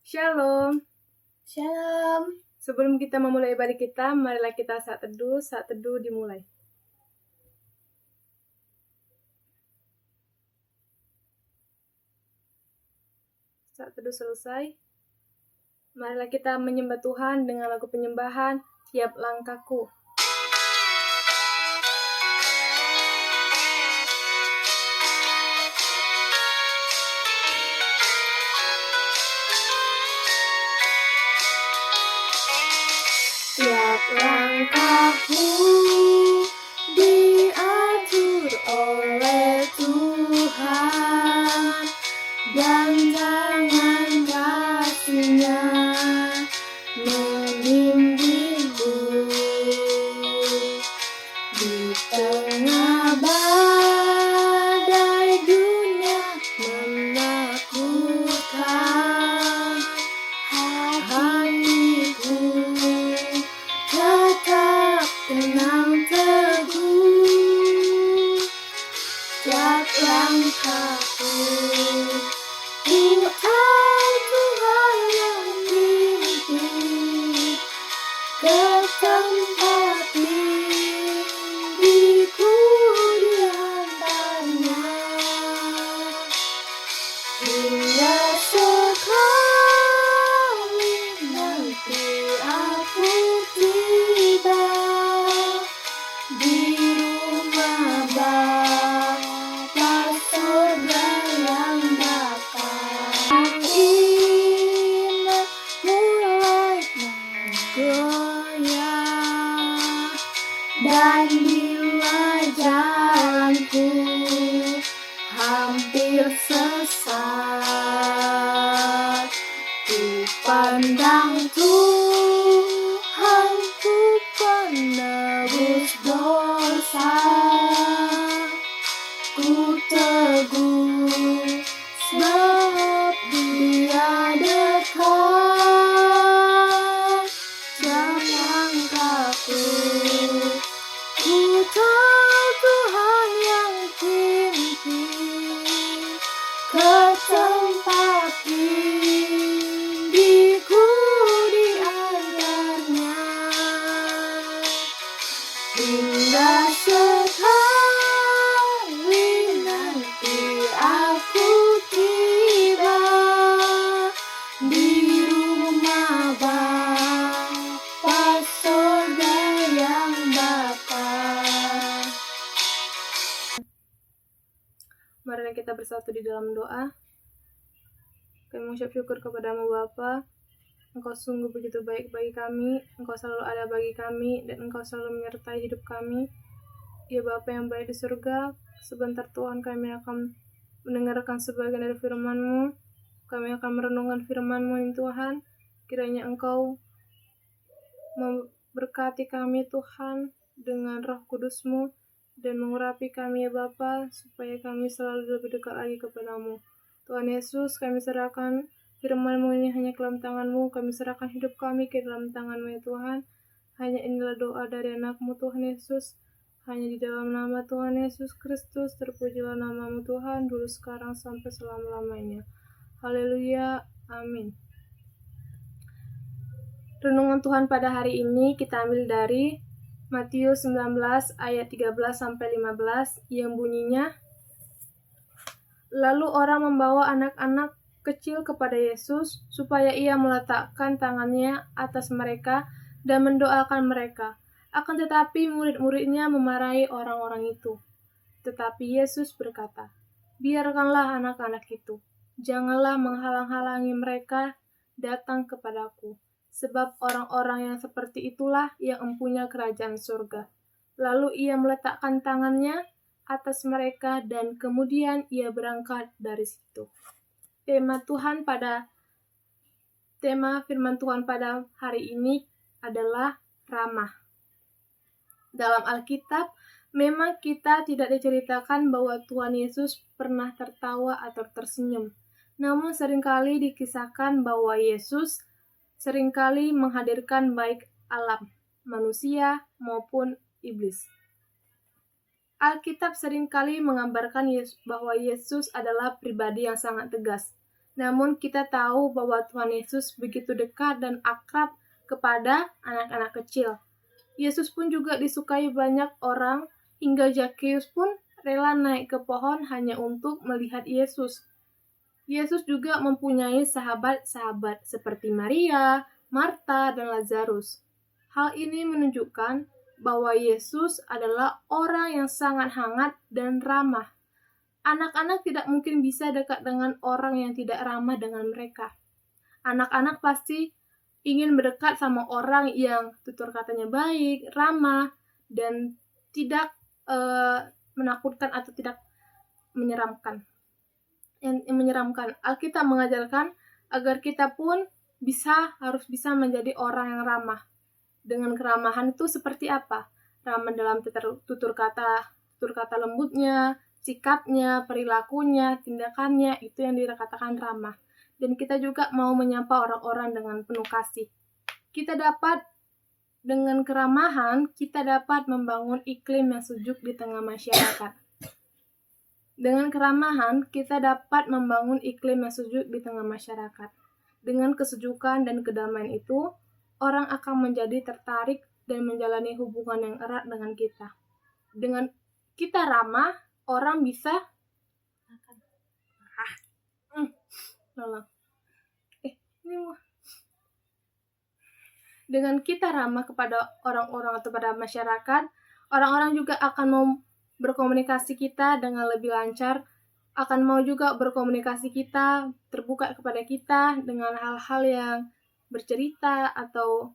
Shalom. Shalom. Sebelum kita memulai ibadah kita, marilah kita saat teduh dimulai. Saat teduh selesai, marilah kita menyembah Tuhan dengan lagu penyembahan Tiap Langkahku. Tiap langkahku diatur oleh Tuhan, dan tangan kasih-Nya membimbingku. Di tengah badai dunia menakutkan, hatiku tetap tenang teguh. Tiap langkahku ku tahu Tuhan yang pimpin ke tempat tinggiku di antaranya, hingga sekali nanti aku tiba di rumah Bapa surga yang bakal. Iman mulai menggoyah, dan bila jalanku hampir sesat, ku pandang Tuhanku penebus dosa. Ku teguh sebab Dia dekat. Tiap langkahku ku tahu Tuhan yang pimpin ke tempat tinggiku di antaranya, hingga sekali nanti aku tiba di rumah Bapa surga yang bakal. Marilah kita bersatu di dalam doa. Kami mengucap syukur kepadamu Bapa. Engkau sungguh begitu baik bagi kami, Engkau selalu ada bagi kami, dan Engkau selalu menyertai hidup kami. Ya Bapa yang baik di surga, sebentar Tuhan kami akan mendengarkan sebagian dari firman-Mu. Kami akan merenungkan firman-Mu ini Tuhan. Kiranya Engkau memberkati kami Tuhan dengan Roh Kudus-Mu dan mengurapi kami ya Bapa, supaya kami selalu lebih dekat lagi kepadamu. Tuhan Yesus, kami serahkan firman-Mu ini hanya ke dalam tangan-Mu, kami serahkan hidup kami ke dalam tangan-Mu ya Tuhan. Hanya inilah doa dari anak-Mu Tuhan Yesus, hanya di dalam nama Tuhan Yesus Kristus, terpujilah nama-Mu Tuhan, dulu sekarang sampai selama-lamanya. Haleluya, amin. Renungan Tuhan pada hari ini kita ambil dari Matius 19 ayat 13-15 yang bunyinya, lalu orang membawa anak-anak kecil kepada Yesus supaya ia meletakkan tangannya atas mereka dan mendoakan mereka. Akan tetapi murid-muridnya memarahi orang-orang itu. Tetapi Yesus berkata, biarkanlah anak-anak itu, janganlah menghalang-halangi mereka datang kepadaku. Sebab orang-orang yang seperti itulah yang empunya kerajaan surga. Lalu ia meletakkan tangannya atas mereka dan kemudian ia berangkat dari situ. Tema firman Tuhan pada hari ini adalah ramah. Dalam Alkitab, memang kita tidak diceritakan bahwa Tuhan Yesus pernah tertawa atau tersenyum. Namun seringkali dikisahkan bahwa Yesus seringkali menghadirkan baik alam, manusia maupun iblis. Alkitab seringkali menggambarkan bahwa Yesus adalah pribadi yang sangat tegas. Namun kita tahu bahwa Tuhan Yesus begitu dekat dan akrab kepada anak-anak kecil. Yesus pun juga disukai banyak orang, hingga Zakheus pun rela naik ke pohon hanya untuk melihat Yesus. Yesus juga mempunyai sahabat-sahabat seperti Maria, Marta, dan Lazarus. Hal ini menunjukkan bahwa Yesus adalah orang yang sangat hangat dan ramah. Anak-anak tidak mungkin bisa dekat dengan orang yang tidak ramah dengan mereka. Anak-anak pasti ingin mendekat sama orang yang tutur katanya baik, ramah, dan tidak menakutkan atau tidak menyeramkan. Yang menyeramkan. Alkitab mengajarkan agar kita pun harus bisa menjadi orang yang ramah. Dengan keramahan itu seperti apa? Ramah dalam tutur kata lembutnya, sikapnya, perilakunya, tindakannya, itu yang dikatakan ramah. Dan kita juga mau menyapa orang-orang dengan penuh kasih. Dengan keramahan, kita dapat membangun iklim yang sejuk di tengah masyarakat. Dengan keramahan, kita dapat membangun iklim yang sejuk di tengah masyarakat. Dengan kesejukan dan kedamaian itu, orang akan menjadi tertarik dan menjalani hubungan yang erat dengan kita. Dengan kita ramah, orang bisa Dengan kita ramah kepada orang-orang atau pada masyarakat, orang-orang juga akan mau berkomunikasi kita dengan lebih lancar, akan mau juga berkomunikasi kita, terbuka kepada kita dengan hal-hal yang bercerita atau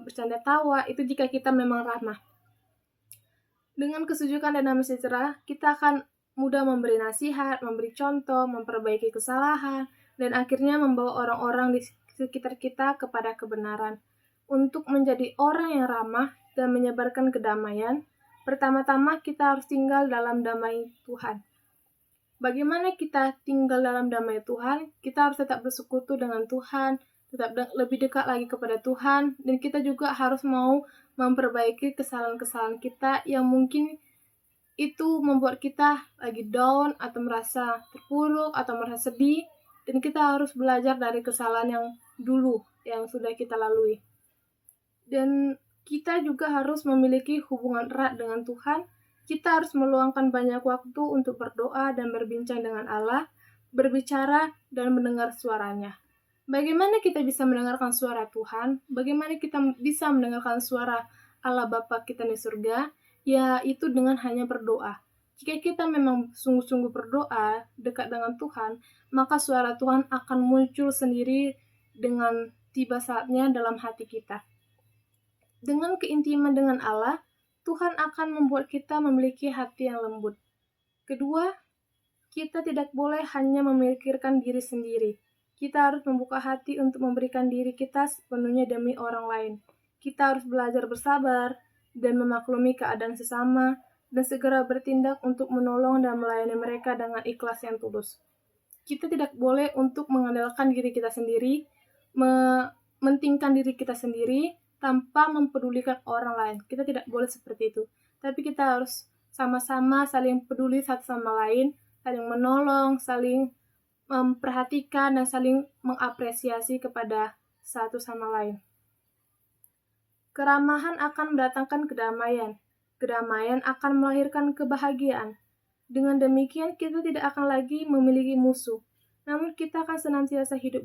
bercanda tawa, itu jika kita memang ramah. Dengan kesejukan dan damai sejahtera, kita akan mudah memberi nasihat, memberi contoh, memperbaiki kesalahan, dan akhirnya membawa orang-orang di sekitar kita kepada kebenaran. Untuk menjadi orang yang ramah dan menyebarkan kedamaian, pertama-tama kita harus tinggal dalam damai Tuhan. Bagaimana kita tinggal dalam damai Tuhan? Kita harus tetap bersekutu dengan Tuhan, tetap lebih dekat lagi kepada Tuhan, dan kita juga harus mau memperbaiki kesalahan-kesalahan kita yang mungkin itu membuat kita lagi down atau merasa terpuruk atau merasa sedih, dan kita harus belajar dari kesalahan yang dulu yang sudah kita lalui. Dan kita juga harus memiliki hubungan erat dengan Tuhan. Kita harus meluangkan banyak waktu untuk berdoa dan berbincang dengan Allah, berbicara dan mendengar suaranya. Bagaimana kita bisa mendengarkan suara Tuhan? Bagaimana kita bisa mendengarkan suara Allah Bapa kita di surga? Yaitu dengan hanya berdoa. Jika kita memang sungguh-sungguh berdoa dekat dengan Tuhan, maka suara Tuhan akan muncul sendiri dengan tiba saatnya dalam hati kita. Dengan keintiman dengan Allah, Tuhan akan membuat kita memiliki hati yang lembut. Kedua, kita tidak boleh hanya memikirkan diri sendiri. Kita harus membuka hati untuk memberikan diri kita sepenuhnya demi orang lain. Kita harus belajar bersabar dan memaklumi keadaan sesama, dan segera bertindak untuk menolong dan melayani mereka dengan ikhlas yang tulus. Kita tidak boleh untuk mengandalkan diri kita sendiri, mementingkan diri kita sendiri, tanpa mempedulikan orang lain. Kita tidak boleh seperti itu. Tapi kita harus sama-sama saling peduli satu sama lain, saling menolong, saling memperhatikan, dan saling mengapresiasi kepada satu sama lain. Keramahan akan mendatangkan kedamaian. Kedamaian akan melahirkan kebahagiaan. Dengan demikian, kita tidak akan lagi memiliki musuh. Namun kita akan senantiasa hidup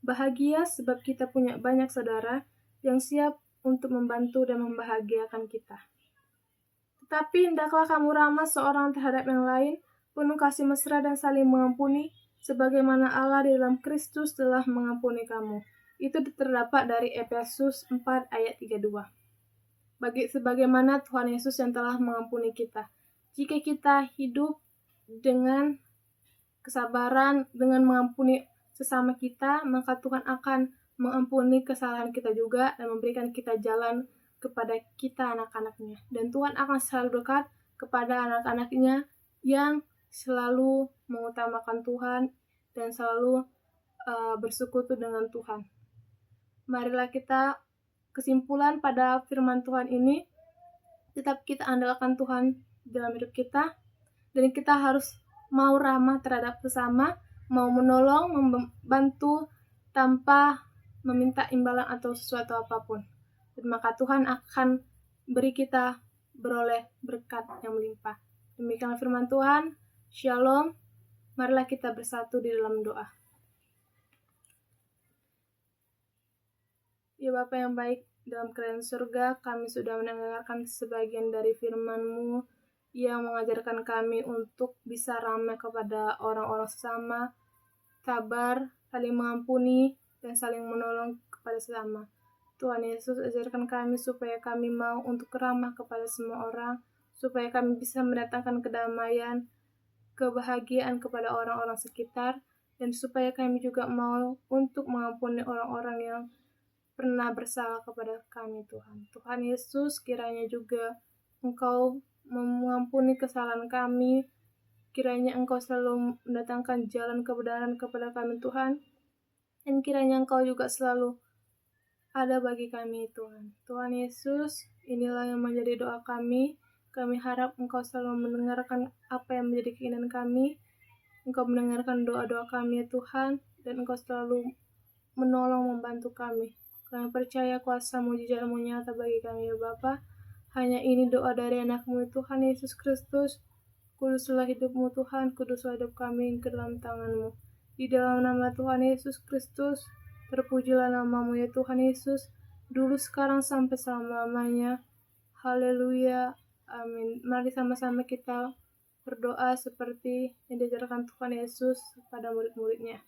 bahagia sebab kita punya banyak saudara yang siap untuk membantu dan membahagiakan kita. Tetapi hendaklah kamu ramah seorang terhadap yang lain, penuh kasih mesra dan saling mengampuni, sebagaimana Allah di dalam Kristus telah mengampuni kamu. Itu terdapat dari Efesus 4 ayat 32. Sebagaimana Tuhan Yesus yang telah mengampuni kita. Jika kita hidup dengan kesabaran, dengan mengampuni sesama kita, maka Tuhan akan mengampuni kesalahan kita juga dan memberikan kita jalan kepada kita anak-anaknya. Dan Tuhan akan selalu dekat kepada anak-anaknya yang selalu mengutamakan Tuhan dan selalu bersekutu dengan Tuhan. Marilah kita kesimpulan pada firman Tuhan ini, tetap kita andalkan Tuhan dalam hidup kita, dan kita harus mau ramah terhadap sesama, mau menolong, membantu tanpa meminta imbalan atau sesuatu apapun. Dan maka Tuhan akan beri kita beroleh berkat yang melimpah. Demikianlah firman Tuhan. Shalom. Marilah kita bersatu di dalam doa. Ya Bapa yang baik dalam kerajaan surga, kami sudah mendengarkan sebagian dari firman-Mu yang mengajarkan kami untuk bisa ramah kepada orang-orang sesama, sabar, saling mengampuni, dan saling menolong kepada sesama. Tuhan Yesus, ajarkan kami supaya kami mau untuk ramah kepada semua orang, supaya kami bisa mendatangkan kedamaian, kebahagiaan kepada orang-orang sekitar, dan supaya kami juga mau untuk mengampuni orang-orang yang pernah bersalah kepada kami, Tuhan. Tuhan Yesus, kiranya juga Engkau mengampuni kesalahan kami, kiranya Engkau selalu mendatangkan jalan kebenaran kepada kami, Tuhan, dan kiranya Engkau juga selalu ada bagi kami, Tuhan. Tuhan Yesus, inilah yang menjadi doa kami. Kami harap Engkau selalu mendengarkan apa yang menjadi keinginan kami. Engkau mendengarkan doa-doa kami, ya Tuhan, dan Engkau selalu menolong, membantu kami. Kami percaya kuasa mujizat-Mu nyata bagi kami, ya Bapa. Hanya ini doa dari anak-Mu, Tuhan Yesus Kristus. Kuduslah hidup-Mu, Tuhan, kuduslah hidup kami ke dalam tangan-Mu. Di dalam nama Tuhan Yesus Kristus, terpujilah nama-Mu, ya Tuhan Yesus, dulu, sekarang, sampai selama-lamanya. Haleluya, amin. Mari sama-sama kita berdoa seperti yang diajarkan Tuhan Yesus pada murid-muridnya.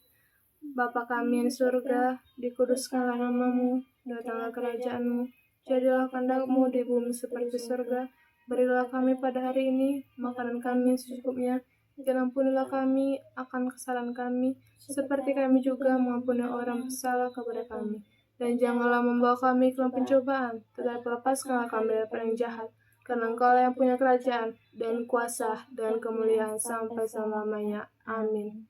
Bapa kami yang di surga, dikuduskanlah nama-Mu, datanglah kerajaan-Mu, jadilah kehendak-Mu di bumi seperti surga. Berilah kami pada hari ini makanan kami yang secukupnya, dan ampunilah kami akan kesalahan kami, seperti kami juga mengampuni orang bersalah kepada kami. Dan janganlah membawa kami ke dalam pencobaan, tetapi lepaskanlah kami dari yang jahat. Karena Engkau yang punya kerajaan, dan kuasa, dan kemuliaan sampai selama-lamanya. Amin.